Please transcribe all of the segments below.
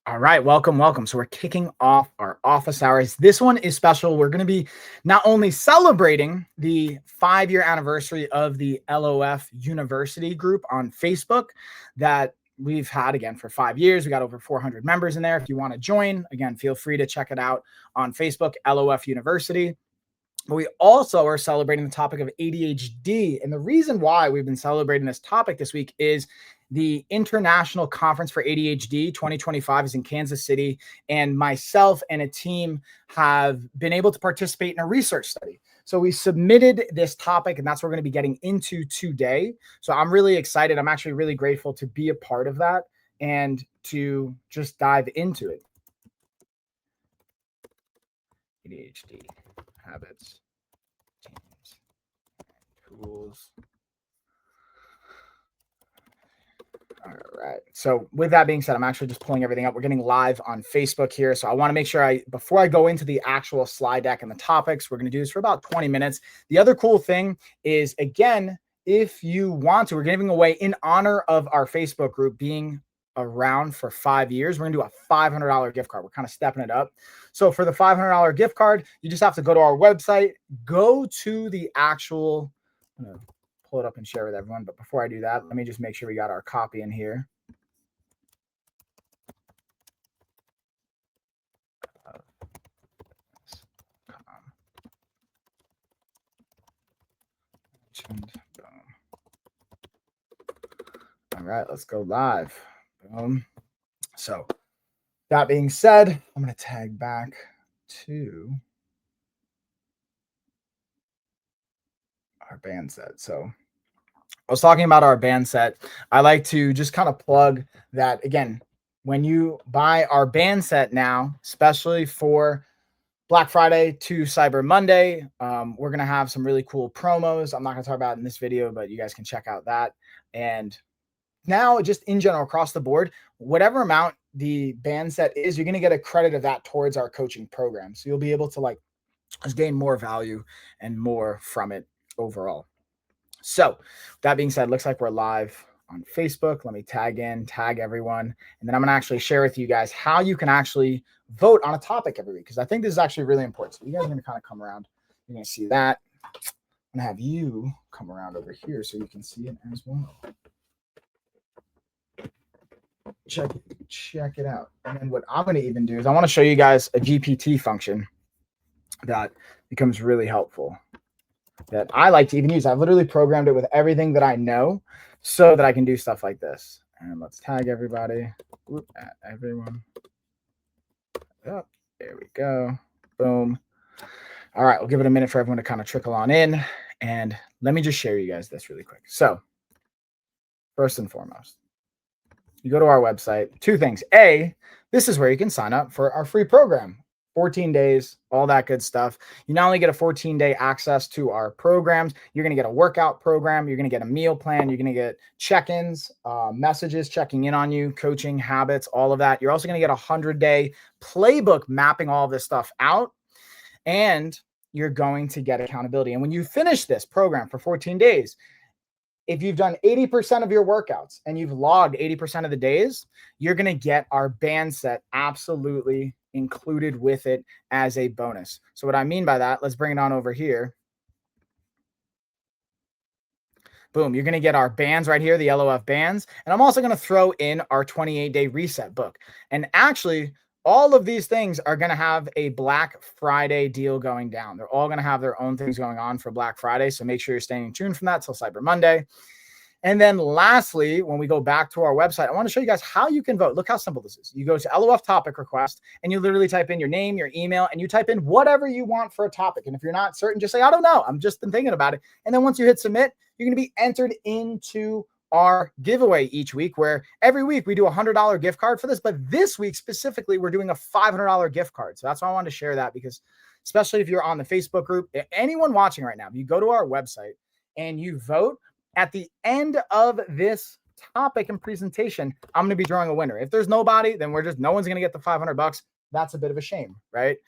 All right, welcome. So we're kicking off our office hours. This one is special. We're going to be not only celebrating the 5-year anniversary of the LOF University group on Facebook that we've had again for 5 years. We got over 400 members in there. If you want to join, again, feel free to check it out on Facebook, LOF University. But we also are celebrating the topic of ADHD. And the reason why we've been celebrating this topic this week is the International Conference for ADHD 2025 is in Kansas City. And myself and a team have been able to participate in a research study. So we submitted this topic, and that's what we're going to be getting into today. So I'm really excited. I'm actually really grateful to be a part of that and to just dive into it. ADHD. Habits, teams, tools. All right. So with that being said, I'm actually just pulling everything up. We're getting live on Facebook here. So I want to make sure before I go into the actual slide deck and the topics, we're going to do this for about 20 minutes. The other cool thing is, again, if you want to, we're giving away in honor of our Facebook group being around for 5 years. We're gonna do a $500 gift card. We're kind of stepping it up. So for the $500 gift card, you just have to go to our website, go to the actual, I'm gonna pull it up and share with everyone. But before I do that, let me just make sure we got our copy in here. All right, let's go live. So that being said, I'm going to tag back to our band set. So I was talking about our band set. I like to just kind of plug that again. When you buy our band set now, especially for Black Friday to Cyber Monday, we're going to have some really cool promos. I'm not going to talk about it in this video, but you guys can check out that. And now, just in general, across the board, whatever amount the band set is, you're going to get a credit of that towards our coaching program. So you'll be able to just gain more value and more from it overall. So that being said, looks like we're live on Facebook. Let me tag everyone. And then I'm going to actually share with you guys how you can actually vote on a topic every week, because I think this is actually really important. So you guys are going to kind of come around. You're going to see that. I'm going to have you come around over here so you can see it as well. Check it out. And then what I'm going to even do is I want to show you guys a GPT function that becomes really helpful that I like to even use. I've literally programmed it with everything that I know so that I can do stuff like this. And let's tag everybody. Everyone. Oh, there we go. Boom. All right, we'll give it a minute for everyone to kind of trickle on in. And let me just share you guys this really quick. So first and foremost, you go to our website, 2 things. A, this is where you can sign up for our free program, 14 days, all that good stuff. You not only get a 14-day access to our programs, you're going to get a workout program, you're going to get a meal plan, you're going to get check-ins, messages checking in on you, coaching, habits, all of that. You're also going to get a 100-day playbook mapping all of this stuff out, and you're going to get accountability. And when you finish this program for 14 days, if you've done 80% of your workouts and you've logged 80% of the days, you're going to get our band set absolutely included with it as a bonus. So what I mean by that, let's bring it on over here. Boom, you're going to get our bands right here, the LOF bands. And I'm also going to throw in our 28-day reset book. And actually, all of these things are going to have a Black Friday deal going down. They're all going to have their own things going on for Black Friday. So make sure you're staying tuned from that till Cyber Monday. And then lastly, when we go back to our website, I want to show you guys how you can vote. Look how simple this is. You go to LOF topic request and you literally type in your name, your email, and you type in whatever you want for a topic. And if you're not certain, just say, I don't know. I'm just been thinking about it. And then once you hit submit, you're going to be entered into our giveaway each week, where every week we do a $100 gift card for this. But this week specifically, we're doing a $500 gift card. So that's why I wanted to share that, because especially if you're on the Facebook group, anyone watching right now, if you go to our website and you vote, at the end of this topic and presentation, I'm going to be drawing a winner. If there's nobody, then no one's going to get the $500. That's a bit of a shame, right?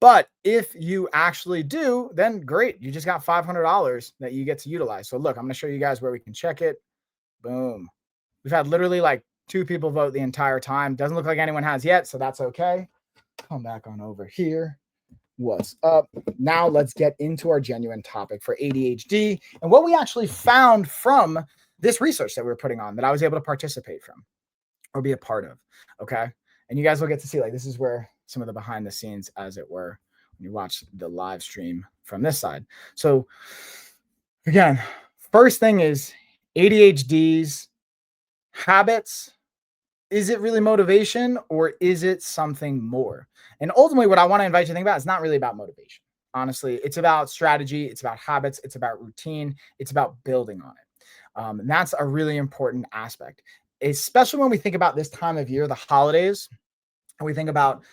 But if you actually do, then great. You just got $500 that you get to utilize. So look, I'm going to show you guys where we can check it. Boom. We've had literally 2 people vote the entire time. Doesn't look like anyone has yet, so that's okay. Come back on over here. What's up? Now let's get into our genuine topic for ADHD and what we actually found from this research that we were putting on that I was able to participate from or be a part of. Okay. And you guys will get to see, like, this is where some of the behind the scenes, as it were, when you watch the live stream from this side. So again, first thing is ADHD's habits. Is it really motivation or is it something more? And ultimately, what I want to invite you to think about is not really about motivation. Honestly, it's about strategy. It's about habits. It's about routine. It's about building on it. And that's a really important aspect, especially when we think about this time of year, the holidays, and we think about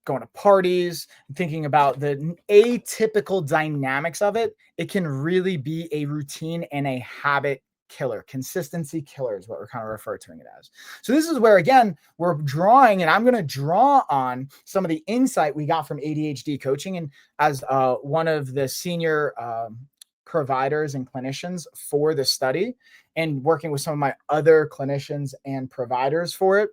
going to parties, thinking about the atypical dynamics of it. It can really be a routine and a habit killer. Consistency killer is what we're kind of referring to it as. So this is where, again, we're drawing, and I'm going to draw on some of the insight we got from ADHD coaching. And as one of the senior providers and clinicians for the study, and working with some of my other clinicians and providers for it,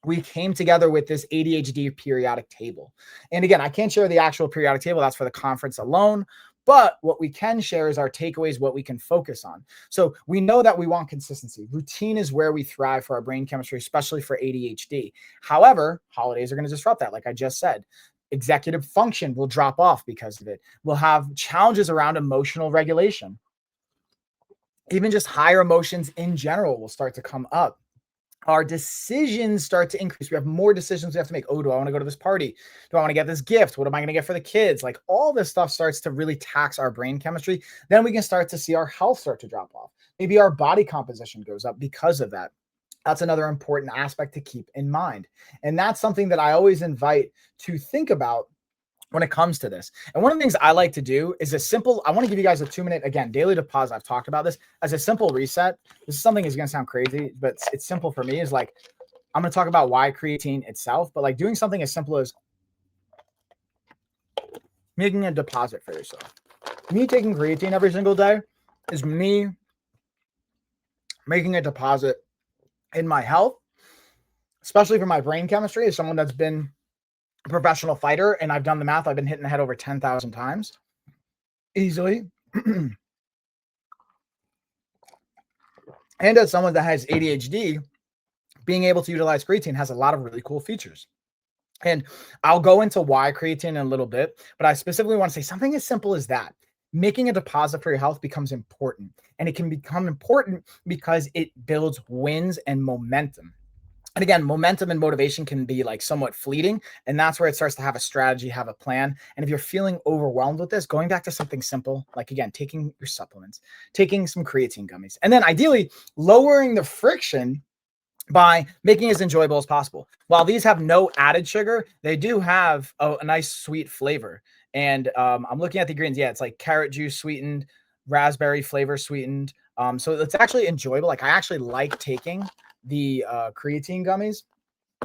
we came together with this ADHD periodic table. And again, I can't share the actual periodic table. That's for the conference alone. But what we can share is our takeaways, what we can focus on. So we know that we want consistency. Routine is where we thrive for our brain chemistry, especially for ADHD. However, holidays are going to disrupt that, like I just said. Executive function will drop off because of it. We'll have challenges around emotional regulation. Even just higher emotions in general will start to come up. Our decisions start to increase. We have more decisions we have to make. Oh, do I want to go to this party? Do I want to get this gift? What am I going to get for the kids? Like, all this stuff starts to really tax our brain chemistry. Then we can start to see our health start to drop off. Maybe our body composition goes up because of that. That's another important aspect to keep in mind. And that's something that I always invite to think about when it comes to this. And one of the things I like to do is I want to give you guys a 2-minute, again, daily deposit. I've talked about this as a simple reset. This is something that's going to sound crazy, but it's simple for me. Is like, I'm going to talk about why creatine itself, but like doing something as simple as making a deposit for yourself. Me taking creatine every single day is me making a deposit in my health, especially for my brain chemistry, as someone that's been a professional fighter, and I've done the math. I've been hitting the head over 10,000 times easily. And as someone that has ADHD, being able to utilize creatine has a lot of really cool features. And I'll go into why creatine in a little bit, but I specifically want to say something as simple as that. Making a deposit for your health becomes important, and it can become important because it builds wins and momentum. And again, momentum and motivation can be like somewhat fleeting. And that's where it starts to have a strategy, have a plan. And if you're feeling overwhelmed with this, going back to something simple, like, again, taking your supplements, taking some creatine gummies, and then ideally lowering the friction by making it as enjoyable as possible. While these have no added sugar, they do have a nice sweet flavor. And I'm looking at the ingredients. Yeah, it's like carrot juice sweetened, raspberry flavor sweetened. So it's actually enjoyable. Like, I actually like taking the creatine gummies.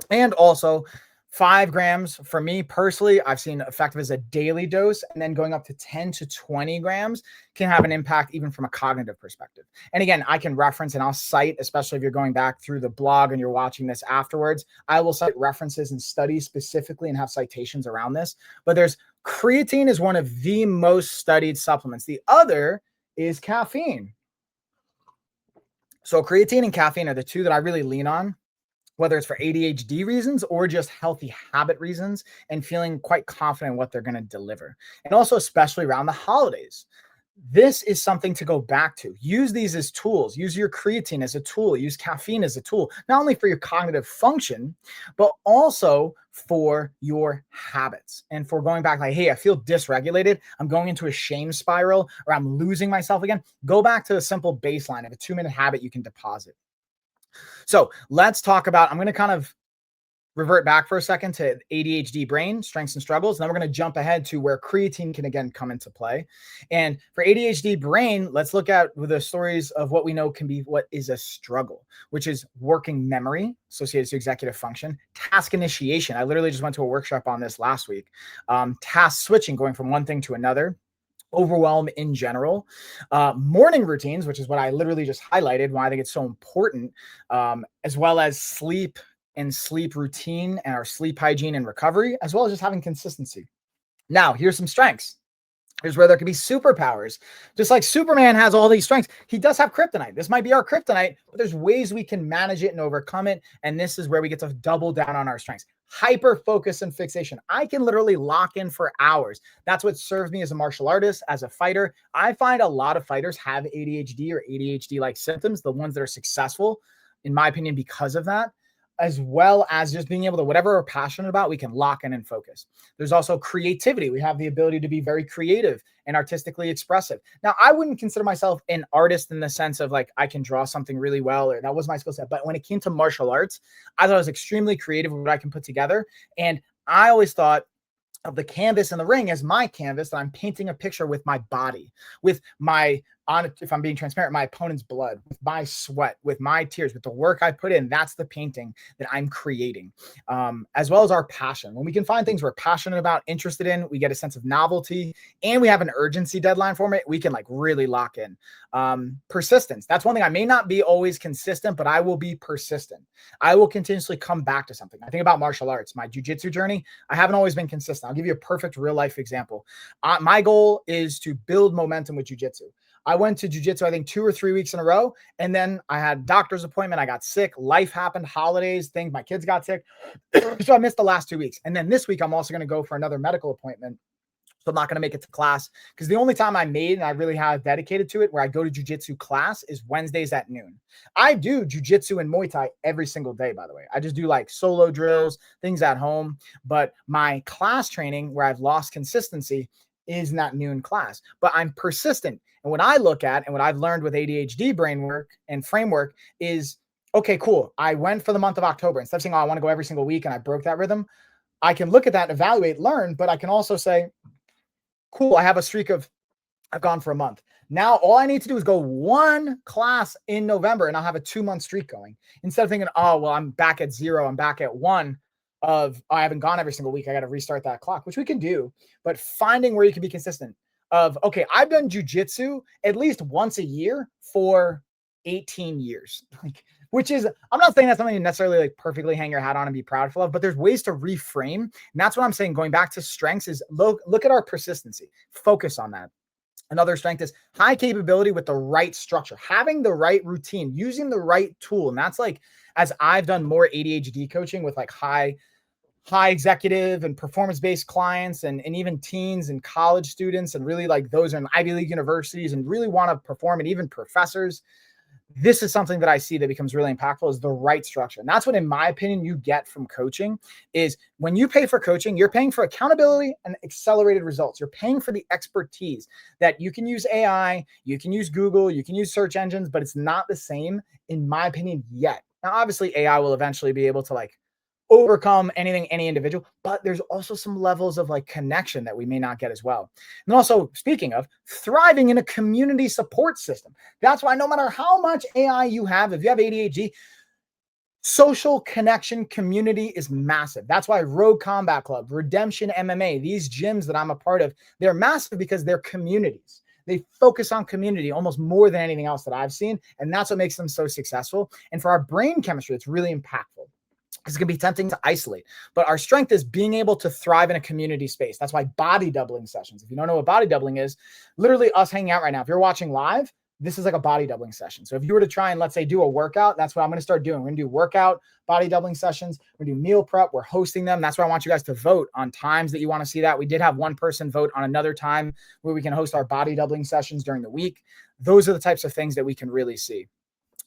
And also 5 grams for me personally, I've seen effective as a daily dose, and then going up to 10 to 20 grams can have an impact even from a cognitive perspective. And again, I can reference and I'll cite, especially if you're going back through the blog and you're watching this afterwards, I will cite references and studies specifically and have citations around this. But creatine is one of the most studied supplements. The other is caffeine. So creatine and caffeine are the two that I really lean on, whether it's for ADHD reasons or just healthy habit reasons, and feeling quite confident in what they're going to deliver. And also, especially around the holidays, this is something to go back to. Use these as tools. Use your creatine as a tool. Use caffeine as a tool, not only for your cognitive function, but also for your habits. And for going back, like, hey, I feel dysregulated. I'm going into a shame spiral, or I'm losing myself again. Go back to a simple baseline of a 2-minute habit you can deposit. So let's talk about, I'm going to kind of revert back for a second to ADHD brain, strengths and struggles. And then we're going to jump ahead to where creatine can again come into play. And for ADHD brain, let's look at the stories of what we know can be what is a struggle, which is working memory associated to executive function, task initiation. I literally just went to a workshop on this last week. Task switching, going from one thing to another. overwhelm in general. Morning routines, which is what I literally just highlighted, why I think it's so important, as well as sleep and sleep routine and our sleep hygiene and recovery, as well as just having consistency. Now, here's some strengths. Here's where there could be superpowers. Just like Superman has all these strengths, he does have kryptonite. This might be our kryptonite, but there's ways we can manage it and overcome it. And this is where we get to double down on our strengths. Hyper focus and fixation. I can literally lock in for hours. That's what served me as a martial artist, as a fighter. I find a lot of fighters have ADHD or ADHD-like symptoms, the ones that are successful, in my opinion, because of that, as well as just being able to, whatever we're passionate about, we can lock in and focus. There's also creativity. We have the ability to be very creative and artistically expressive. Now, I wouldn't consider myself an artist in the sense of like, I can draw something really well, or that was my skill set. But when it came to martial arts, I thought I was extremely creative with what I can put together. And I always thought of the canvas and the ring as my canvas, that I'm painting a picture with my body, with my, if I'm being transparent, my opponent's blood, with my sweat, with my tears, with the work I put in. That's the painting that I'm creating, as well as our passion. When we can find things we're passionate about, interested in, we get a sense of novelty, and we have an urgency deadline for it, we can like really lock in. Persistence. That's one thing. I may not be always consistent, but I will be persistent. I will continuously come back to something. I think about martial arts, my jujitsu journey. I haven't always been consistent. I'll give you a perfect real life example. My goal is to build momentum with jujitsu. I went to jujitsu, I think 2 or 3 weeks in a row. And then I had doctor's appointment. I got sick. Life happened, holidays, things. My kids got sick. So I missed the last 2 weeks. And then this week, I'm also going to go for another medical appointment. So I'm not going to make it to class, because the only time I made and I really have dedicated to it where I go to jujitsu class is Wednesdays at noon. I do jujitsu and Muay Thai every single day, by the way. I just do like solo drills, things at home. But my class training, where I've lost consistency, is not noon class, but I'm persistent. And what I look at and what I've learned with ADHD brain work and framework is, okay, cool. I went for the month of October. Instead of saying, oh, I want to go every single week, and I broke that rhythm, I can look at that, evaluate, learn, but I can also say, cool, I have a streak of, I've gone for a month. Now, all I need to do is go one class in November and I'll have a 2-month streak going. Instead of thinking, oh, well, I'm back at 0, I'm back at 1 of, I haven't gone every single week, I got to restart that clock, which we can do, but finding where you can be consistent of, okay, I've done jujitsu at least once a year for 18 years, like, which is, I'm not saying that's something you necessarily like perfectly hang your hat on and be proud of, but there's ways to reframe. And that's what I'm saying. Going back to strengths is look at our persistency, focus on that. Another strength is high capability with the right structure, having the right routine, using the right tool. And that's like, as I've done more ADHD coaching with like high executive and performance-based clients, and even teens and college students, and really like those in Ivy League universities and really want to perform, and even professors, this is something that I see that becomes really impactful, is the right structure. And that's what, in my opinion, you get from coaching is when you pay for coaching, you're paying for accountability and accelerated results. You're paying for the expertise that you can use AI, you can use Google, you can use search engines, but it's not the same, in my opinion, yet. Now, obviously AI will eventually be able to like overcome anything, any individual, but there's also some levels of like connection that we may not get as well. And also, speaking of thriving in a community support system, that's why no matter how much AI you have, if you have ADHD, social connection community is massive. That's why Rogue Combat Club, Redemption MMA, these gyms that I'm a part of, they're massive because they're communities. They focus on community almost more than anything else that I've seen. And that's what makes them so successful. And for our brain chemistry, it's really impactful. It's going to be tempting to isolate, but our strength is being able to thrive in a community space. That's why body doubling sessions, if you don't know what body doubling is, literally us hanging out right now. If you're watching live, this is like a body doubling session. So if you were to try and, let's say, do a workout, that's what I'm going to start doing. We're going to do workout body doubling sessions. We're going to do meal prep. We're hosting them. That's why I want you guys to vote on times that you want to see that. We did have one person vote on another time where we can host our body doubling sessions during the week. Those are the types of things that we can really see.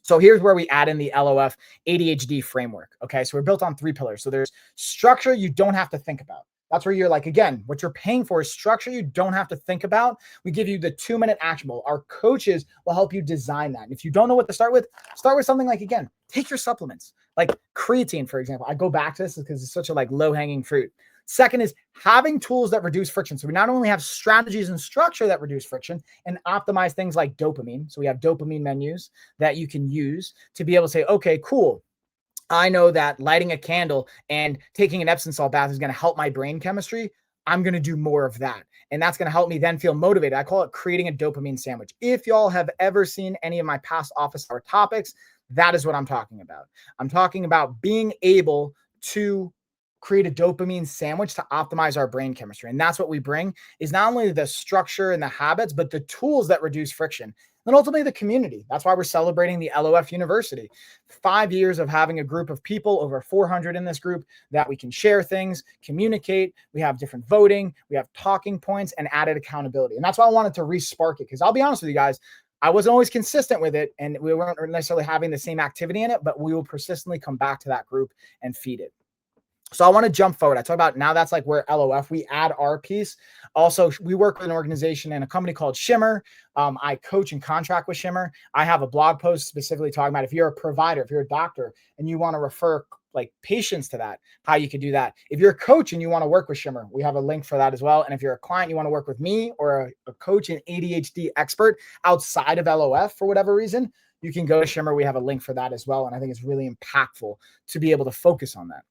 So here's where we add in the LOF ADHD framework. Okay, so we're built on 3 pillars. So there's structure you don't have to think about. That's where you're like, again, what you're paying for is structure you don't have to think about. We give you the 2-minute actionable. Our coaches will help you design that. And if you don't know what to start with something like, again, take your supplements. Like creatine, for example. I go back to this because it's such a like low-hanging fruit. Second is having tools that reduce friction. So we not only have strategies and structure that reduce friction and optimize things like dopamine. So we have dopamine menus that you can use to be able to say, okay, cool. I know that lighting a candle and taking an Epsom salt bath is going to help my brain chemistry. I'm going to do more of that. And that's going to help me then feel motivated. I call it creating a dopamine sandwich. If y'all have ever seen any of my past office hour topics, that is what I'm talking about. I'm talking about being able to create a dopamine sandwich to optimize our brain chemistry. And that's what we bring, is not only the structure and the habits, but the tools that reduce friction. And ultimately the community. That's why we're celebrating the LOF University. 5 years of having a group of people, over 400 in this group, that we can share things, communicate. We have different voting, we have talking points, and added accountability. And that's why I wanted to re-spark it, because I'll be honest with you guys, I wasn't always consistent with it, and we weren't necessarily having the same activity in it, but we will persistently come back to that group and feed it. So I want to jump forward. I talk about now that's like where LOF, we add our piece. Also, we work with an organization and a company called Shimmer. I coach and contract with Shimmer. I have a blog post specifically talking about if you're a provider, if you're a doctor and you want to refer like patients to that, how you could do that. If you're a coach and you want to work with Shimmer, we have a link for that as well. And if you're a client, you want to work with me or a coach and ADHD expert outside of LOF for whatever reason, you can go to Shimmer. We have a link for that as well. And I think it's really impactful to be able to focus on that.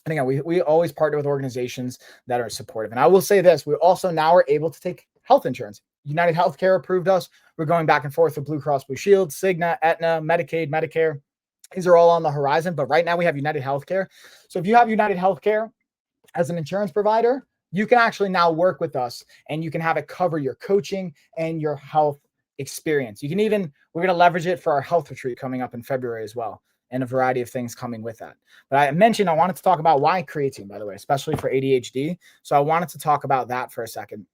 And again, we always partner with organizations that are supportive. And I will say this, we also now are able to take health insurance. United Healthcare approved us. We're going back and forth with Blue Cross Blue Shield, Cigna, Aetna, Medicaid, Medicare. These are all on the horizon, but right now we have United Healthcare. So if you have United Healthcare as an insurance provider, you can actually now work with us and you can have it cover your coaching and your health experience. You can even, we're going to leverage it for our health retreat coming up in February as well, and a variety of things coming with that. But I mentioned I wanted to talk about why creatine, by the way, especially for ADHD. So I wanted to talk about that for a second.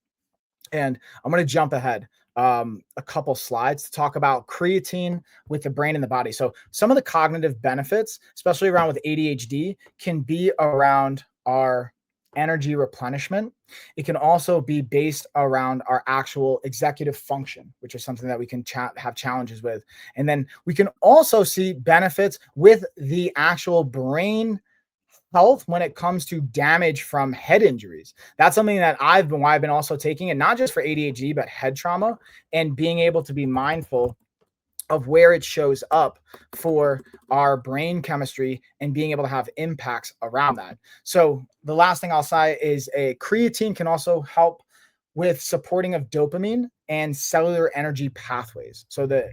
And I'm going to jump ahead a couple slides to talk about creatine with the brain and the body. So some of the cognitive benefits, especially around with ADHD, can be around our energy replenishment. It can also be based around our actual executive function, which is something that we can have challenges with. And then we can also see benefits with the actual brain health when it comes to damage from head injuries. That's something that I've been also taking it, not just for ADHD, but head trauma, and being able to be mindful of where it shows up for our brain chemistry and being able to have impacts around that. So the last thing I'll say is a creatine can also help with supporting of dopamine and cellular energy pathways. So the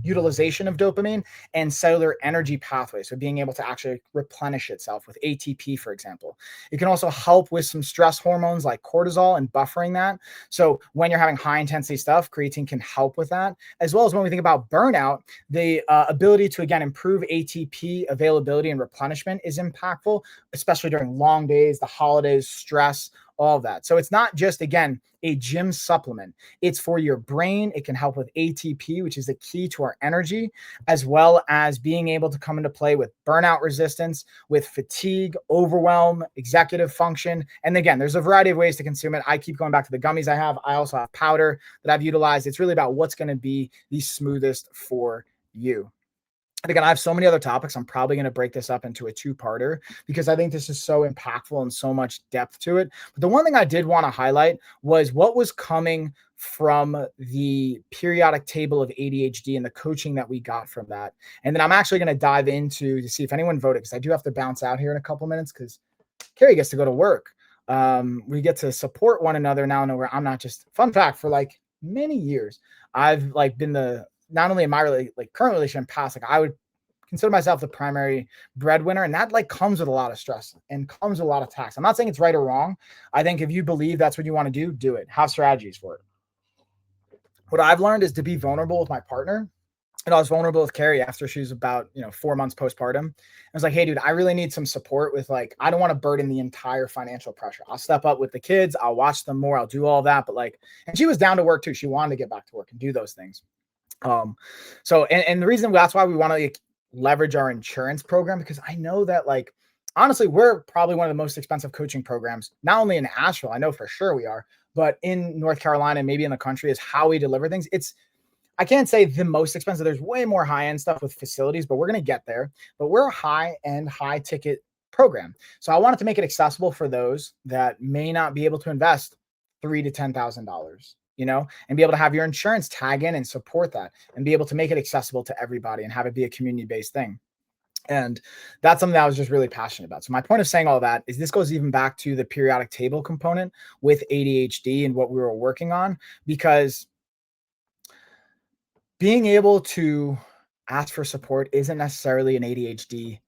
utilization of dopamine and cellular energy pathways. So being able to actually replenish itself with ATP, for example. It can also help with some stress hormones like cortisol and buffering that. So when you're having high intensity stuff, creatine can help with that. As well as when we think about burnout, the ability to, again, improve ATP availability and replenishment is impactful, especially during long days, the holidays, stress, all of that. So it's not just, again, a gym supplement. It's for your brain. It can help with ATP, which is the key to our energy, as well as being able to come into play with burnout resistance, with fatigue, overwhelm, executive function. And again, there's a variety of ways to consume it. I keep going back to the gummies I have. I also have powder that I've utilized. It's really about what's going to be the smoothest for you. And again, I have so many other topics. I'm probably going to break this up into a two-parter because I think this is so impactful and so much depth to it. But the one thing I did want to highlight was what was coming from the periodic table of ADHD and the coaching that we got from that. And then I'm actually going to dive into to see if anyone voted, because I do have to bounce out here in a couple minutes because Carrie gets to go to work. We get to support one another now and where I'm not just, fun fact, for like many years, I've like been the, not only in my current relationship past, like I would consider myself the primary breadwinner, and that like comes with a lot of stress and comes with a lot of tax. I'm not saying it's right or wrong. I think if you believe that's what you want to do it. Have strategies for it. What I've learned is to be vulnerable with my partner. And I was vulnerable with Carrie after she was about, 4 months postpartum. I was like, hey, dude, I really need some support with I don't want to burden the entire financial pressure. I'll step up with the kids. I'll watch them more. I'll do all that. But and she was down to work too. She wanted to get back to work and do those things. So the reason that's why we want to leverage our insurance program, because I know that honestly, we're probably one of the most expensive coaching programs, not only in Asheville, I know for sure we are, but in North Carolina, maybe in the country, is how we deliver things. I can't say the most expensive. There's way more high-end stuff with facilities, but we're going to get there. But we're a high-end, high-ticket program. So I wanted to make it accessible for those that may not be able to invest $3,000 to $10,000. And be able to have your insurance tag in and support that and be able to make it accessible to everybody and have it be a community-based thing. And that's something that I was just really passionate about. So my point of saying all that is this goes even back to the periodic table component with ADHD and what we were working on, because being able to ask for support isn't necessarily an ADHD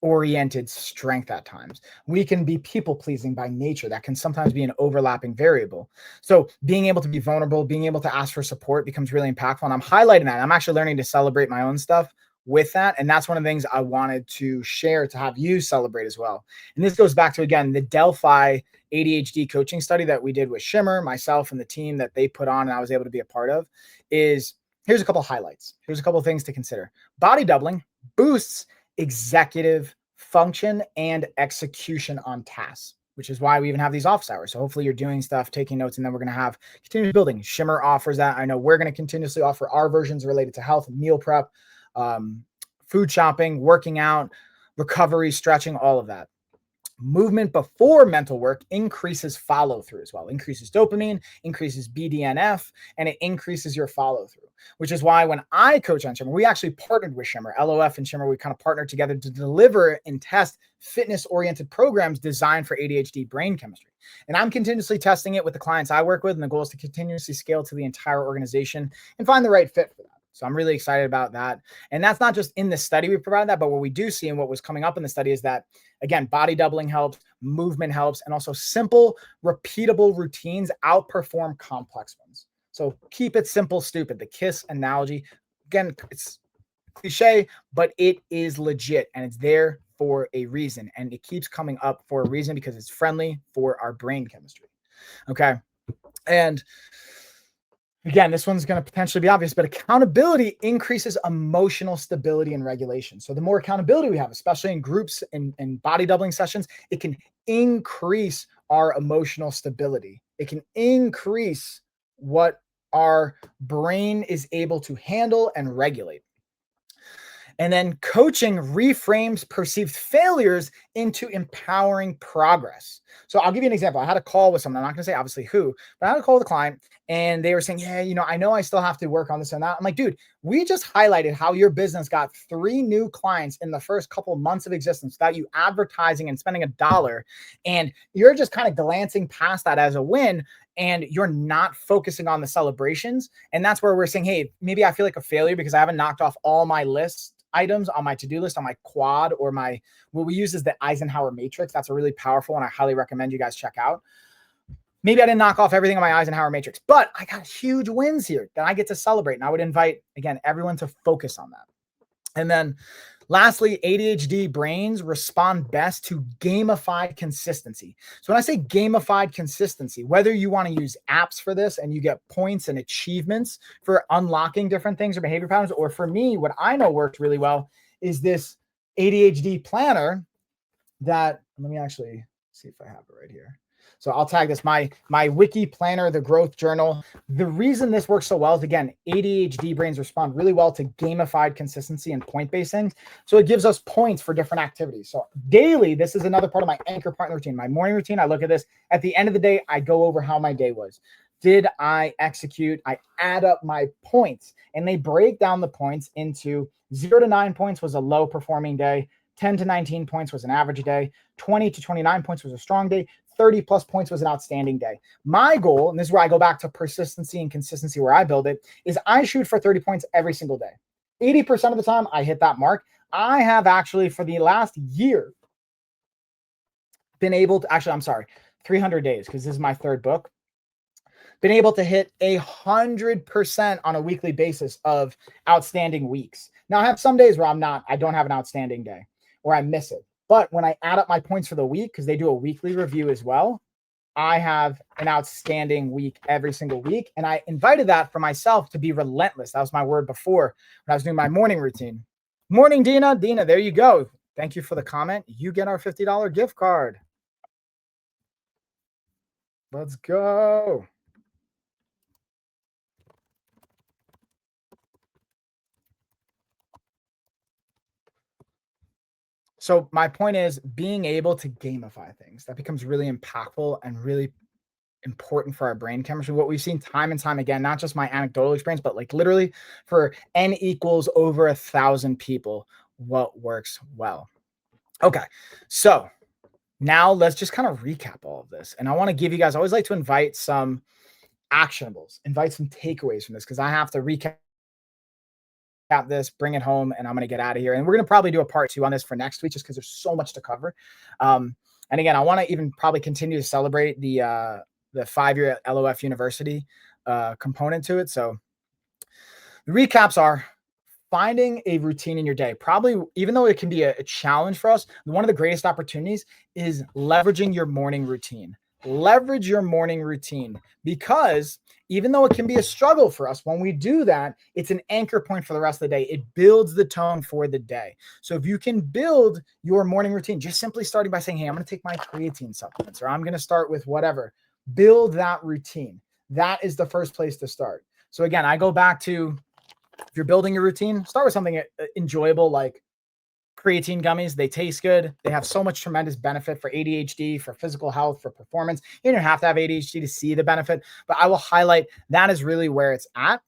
oriented strength at times. We can be people pleasing by nature. That can sometimes be an overlapping variable. So being able to be vulnerable, being able to ask for support becomes really impactful. And I'm highlighting that. I'm actually learning to celebrate my own stuff with that. And that's one of the things I wanted to share to have you celebrate as well. And this goes back to, again, the Delphi ADHD coaching study that we did with Shimmer, myself, and the team that they put on and I was able to be a part of. Is here's a couple highlights. Here's a couple of things to consider. Body doubling boosts executive function and execution on tasks, which is why we even have these office hours. So hopefully you're doing stuff, taking notes, and then we're going to have continuous building. Shimmer offers that. I know we're going to continuously offer our versions related to health, meal prep, food shopping, working out, recovery, stretching, all of that. Movement before mental work increases follow through as well, increases dopamine, increases BDNF, and it increases your follow through, which is why when I coach on Shimmer, we actually partnered with Shimmer, LOF and Shimmer. We kind of partnered together to deliver and test fitness oriented programs designed for ADHD brain chemistry. And I'm continuously testing it with the clients I work with. And the goal is to continuously scale to the entire organization and find the right fit for that. So I'm really excited about that. And that's not just in the study we provide that, but what we do see and what was coming up in the study is that, again, body doubling helps, movement helps, and also simple, repeatable routines outperform complex ones. So keep it simple, stupid. The KISS analogy, again, it's cliche, but it is legit and it's there for a reason. And it keeps coming up for a reason because it's friendly for our brain chemistry. Okay. And again, this one's going to potentially be obvious, but accountability increases emotional stability and regulation. So the more accountability we have, especially in groups and body doubling sessions, it can increase our emotional stability. It can increase what our brain is able to handle and regulate. And then coaching reframes perceived failures into empowering progress. So I'll give you an example. I had a call with someone. I'm not going to say obviously who, but I had a call with a client and they were saying, yeah, I know I still have to work on this and that. I'm like, dude, we just highlighted how your business got 3 new clients in the first couple months of existence without you advertising and spending $1. And you're just kind of glancing past that as a win. And you're not focusing on the celebrations. And that's where we're saying, hey, maybe I feel like a failure because I haven't knocked off all my list items on my to-do list, on my quad, or what we use is the Eisenhower matrix. That's a really powerful one. I highly recommend you guys check out. Maybe I didn't knock off everything on my Eisenhower matrix, but I got huge wins here that I get to celebrate. And I would invite, again, everyone to focus on that. And then lastly, ADHD brains respond best to gamified consistency. So when I say gamified consistency, whether you want to use apps for this and you get points and achievements for unlocking different things or behavior patterns, or for me, what I know worked really well is this ADHD planner that, let me actually see if I have it right here. So I'll tag this, my wiki planner, the growth journal. The reason this works so well is, again, ADHD brains respond really well to gamified consistency and point-based things. So it gives us points for different activities. So daily, this is another part of my anchor partner routine. My morning routine, I look at this. At the end of the day, I go over how my day was. Did I execute? I add up my points, and they break down the points into 0 to 9 points was a low performing day. 10 to 19 points was an average day. 20 to 29 points was a strong day. 30 plus points was an outstanding day. My goal, and this is where I go back to persistency and consistency where I build it, is I shoot for 30 points every single day. 80% of the time I hit that mark. I have actually for the last year been able to, 300 days, because this is my 3rd book, been able to hit 100% on a weekly basis of outstanding weeks. Now I have some days where I don't have an outstanding day or I miss it. But when I add up my points for the week, because they do a weekly review as well, I have an outstanding week every single week. And I invited that for myself to be relentless. That was my word before when I was doing my morning routine. Morning, Dina. Dina, there you go. Thank you for the comment. You get our $50 gift card. Let's go. So my point is being able to gamify things. That becomes really impactful and really important for our brain chemistry. What we've seen time and time again, not just my anecdotal experience, but like literally for N equals over 1,000 people, what works well. Okay, so now let's just kind of recap all of this. And I want to give you guys, I always like to invite some actionables, invite some takeaways from this, because I have to recap this, bring it home, and I'm going to get out of here. And we're going to probably do a part 2 on this for next week, just because there's so much to cover. And again, I want to even probably continue to celebrate the 5-year LOF University component to it. So the recaps are finding a routine in your day. Probably, even though it can be a challenge for us, one of the greatest opportunities is leveraging your morning routine. Leverage your morning routine, because even though it can be a struggle for us, when we do that, it's an anchor point for the rest of the day. It builds the tone for the day. So if you can build your morning routine, just simply starting by saying, hey, I'm going to take my creatine supplements, or I'm going to start with whatever, build that routine. That is the first place to start. So again, I go back to, if you're building your routine, start with something enjoyable like creatine gummies. They taste good. They have so much tremendous benefit for ADHD, for physical health, for performance. You don't have to have ADHD to see the benefit, but I will highlight that is really where it's at.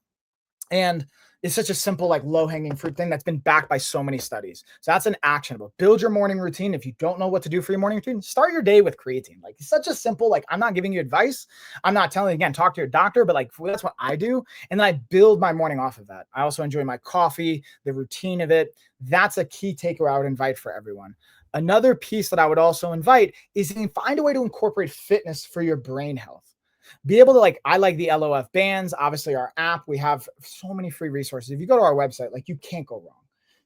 And it's such a simple, like low-hanging fruit thing that's been backed by so many studies. So that's an actionable. Build your morning routine. If you don't know what to do for your morning routine, start your day with creatine. Like, it's such a simple, like, I'm not giving you advice. I'm not telling you, again, talk to your doctor, but like, that's what I do. And then I build my morning off of that. I also enjoy my coffee, the routine of it. That's a key takeaway I would invite for everyone. Another piece that I would also invite is find a way to incorporate fitness for your brain health. Be able to, like, I like the LOF bands, obviously our app. We have so many free resources. If you go to our website, like, you can't go wrong.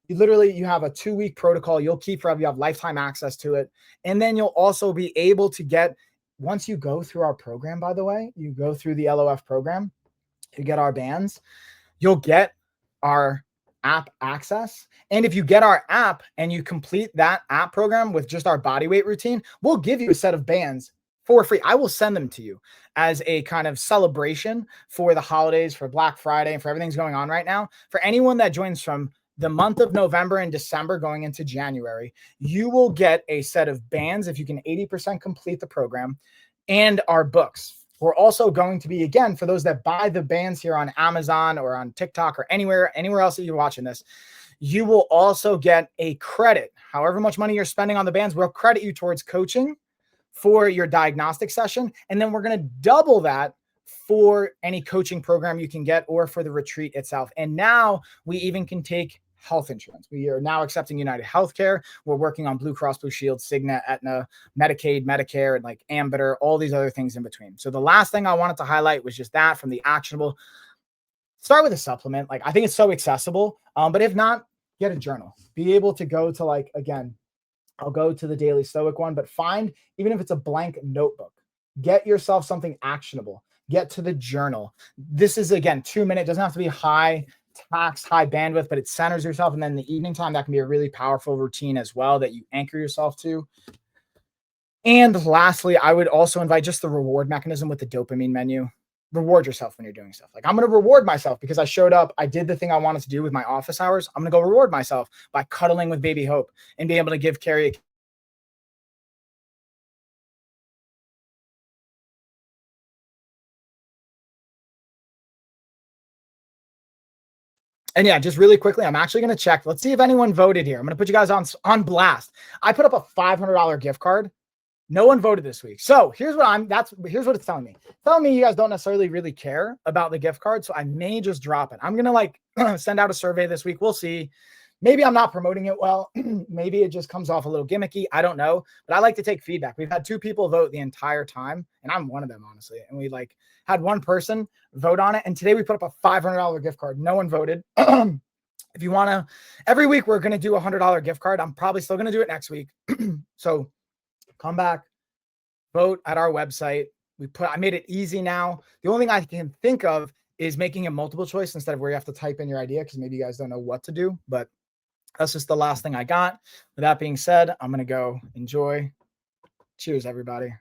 You have a 2-week protocol. You'll keep forever. You have lifetime access to it. And then you'll also be able to get, once you go through our program, by the way, you go through the LOF program, you get our bands, you'll get our app access. And if you get our app and you complete that app program with just our body weight routine, we'll give you a set of bands for free. I will send them to you as a kind of celebration for the holidays, for Black Friday, and for everything's going on right now. For anyone that joins from the month of November and December going into January, you will get a set of bands if you can 80% complete the program, and our books. We're also going to be, again, for those that buy the bands here on Amazon or on TikTok or anywhere else that you're watching this, you will also get a credit. However much money you're spending on the bands, we'll credit you towards coaching for your diagnostic session. And then we're going to double that for any coaching program you can get, or for the retreat itself. And now we even can take health insurance. We are now accepting United Healthcare. We're working on Blue Cross Blue Shield, Cigna, Aetna, Medicaid, Medicare, and like Ambiter, all these other things in between. So the last thing I wanted to highlight was just that from the actionable. Start with a supplement. Like, I think it's so accessible. But if not, get a journal. Be able to go to, like, again, I'll go to the Daily Stoic one, but find, even if it's a blank notebook, get yourself something actionable. Get to the journal. This is, again, 2 minutes. Doesn't have to be high tax, high bandwidth, but it centers yourself. And then the evening time, that can be a really powerful routine as well that you anchor yourself to. And lastly, I would also invite just the reward mechanism with the dopamine menu. Reward yourself when you're doing stuff. Like, I'm going to reward myself because I showed up. I did the thing I wanted to do with my office hours. I'm going to go reward myself by cuddling with baby Hope and being able to give Carrie a And yeah, just really quickly, I'm actually going to check. Let's see if anyone voted here. I'm going to put you guys on blast. I put up a $500 gift card. No one voted this week. So here's what it's telling me. It's telling me you guys don't necessarily really care about the gift card. So I may just drop it. I'm going to, like, send out a survey this week. We'll see. Maybe I'm not promoting it well. Maybe it just comes off a little gimmicky. I don't know, but I like to take feedback. We've had 2 people vote the entire time, and I'm one of them, honestly. And we, like, had 1 person vote on it. And today we put up a $500 gift card. No one voted. If you want to, every week we're going to do a $100 gift card. I'm probably still going to do it next week. So come back, vote at our website. I made it easy now. The only thing I can think of is making a multiple choice instead of where you have to type in your idea, because maybe you guys don't know what to do, but that's just the last thing I got. With that being said, I'm going to go enjoy. Cheers, everybody.